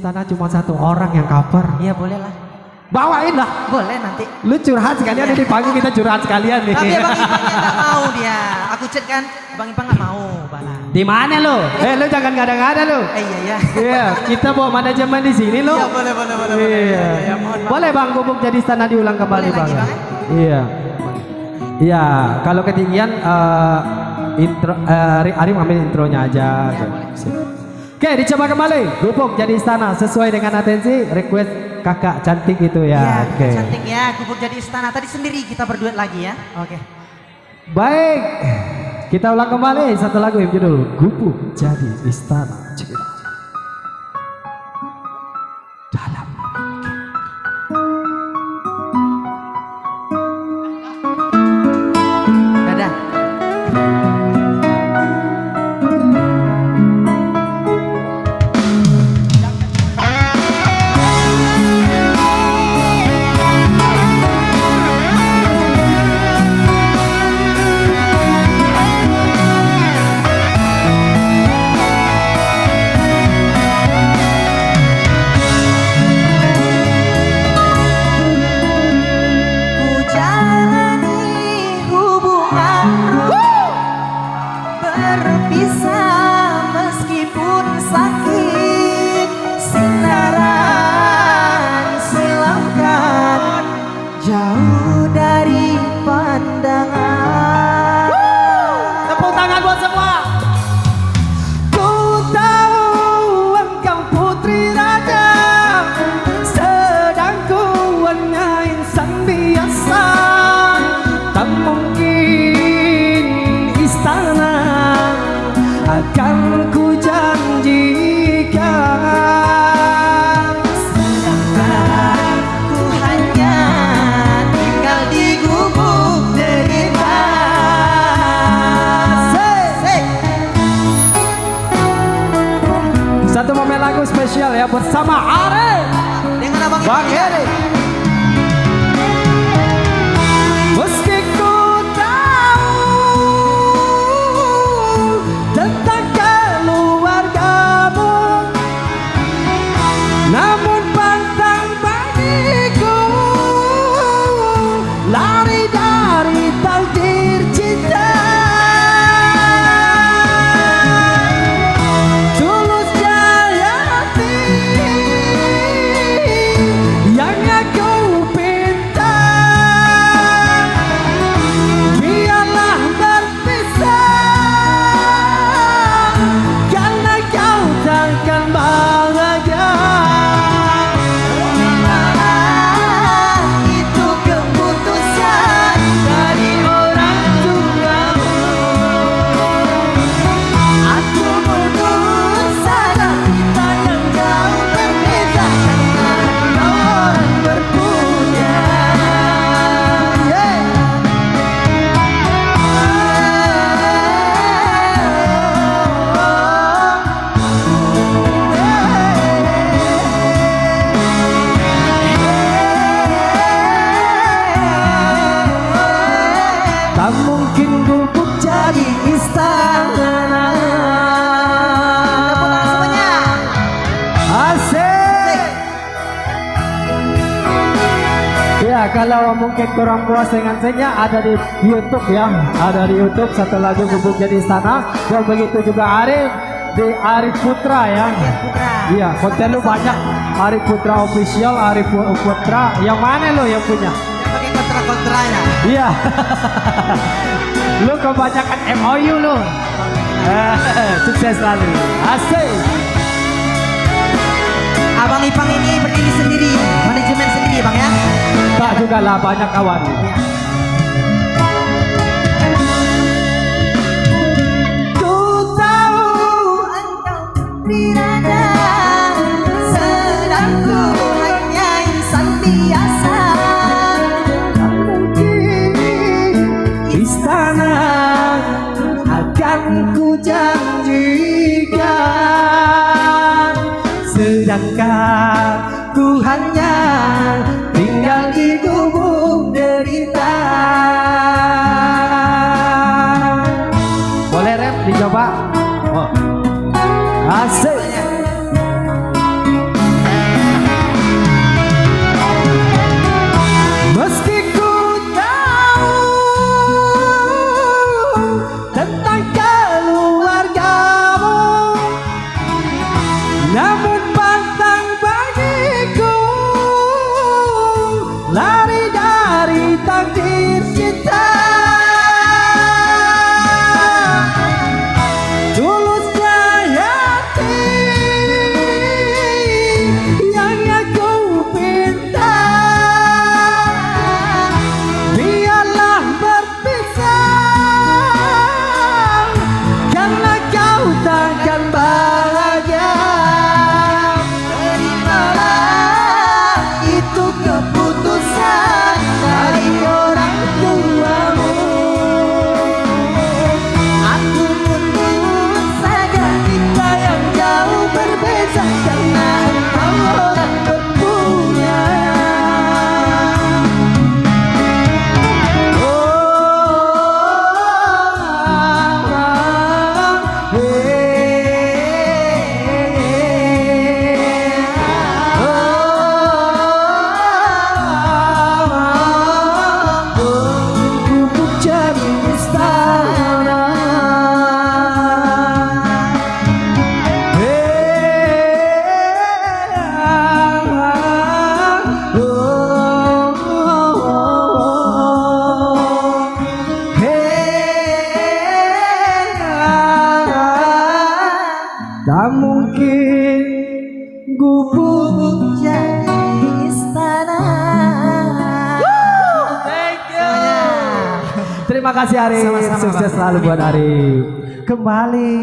istana cuma satu orang yang cover. Iya boleh lah. Bawain lah. Boleh nanti. Lu curhat sekalian di panggung, kita curhat sekalian nih. Tapi Bang Ipangnya nggak mau dia. Aku chat kan, Bang Ipang nggak mau. Bala. Di mana lu? Lu jangan ngada-ngada lu. Iya ya. Iya, kita bawa manajemen di sini lu. Iya boleh. Iya. Ya, mohon maaf. Boleh Bang Gubuk jadi istana diulang kembali Boleh Bang. lagi, Bang, Iya. Iya, kalau ketinggian intro Arif ambil intronya aja. Ya, boleh. Oke, dicoba kembali. Gubuk jadi istana sesuai dengan atensi request kakak cantik itu ya. Iya, Oke. cantik ya. Gubuk jadi istana. Tadi sendiri kita berduet lagi ya. Oke. Baik. Kita ulang kembali satu lagu yang judul Gubuk Jadi Istana. Check it out. Dalam. Dadah. Berpisah meskipun sakit, sinaran silangkan jauh dari pandangan. Tepuk tangan buat semua. Ku tahu engkau putri raja, sedang ku hanya insan biasa. Tak mungkin istana akan ku janjikan, Sedangkan ku hanya tinggal di gubuk derita. Satu momen lagu spesial ya bersama Arif Dengan Abang Bang Ipang ya. Heri. Meski ku tahu tentang keluargamu, namun pantang bagiku lari dari takdir cinta. Tulus jaya hati yang aku pinta, biarlah berpisah karena kau takkan bahagia. Itu keputusan dari orang tuamu. Aku mundur sadar kita yang jauh berbeda karena orang berpunya. Tak mungkin gubuk jadi istana. Tepuk tangan semuanya. Asik. Ya, kalau mungkin kurang puas dengan saya ada di YouTube ya. Ada di YouTube satu lagu Gubuk Jadi Istana. Dan begitu juga Arif di Arif Putra ya. Putra. Iya, konten lu banyak. Arif Putra official, Arif Putra. Yang mana lo yang punya? Pakai kontra-kontranya. Iya. Lu kebanyakan MOU lu. Sukses selalu. Asik. Abang Ipang ini berdiri sendiri, manajemen sendiri Bang ya. Tak juga lah banyak kawan. Ya. Ku tahu Engkau dirada, sedang ku hanya insan biasa. istana akan ku janjikan, sedangkan ku hanya tinggal di gubuk derita. Boleh rap dicoba? Oh. Asik. Terima kasih Arif. Sama-sama, Sukses Bang. selalu buat Arif. Kembali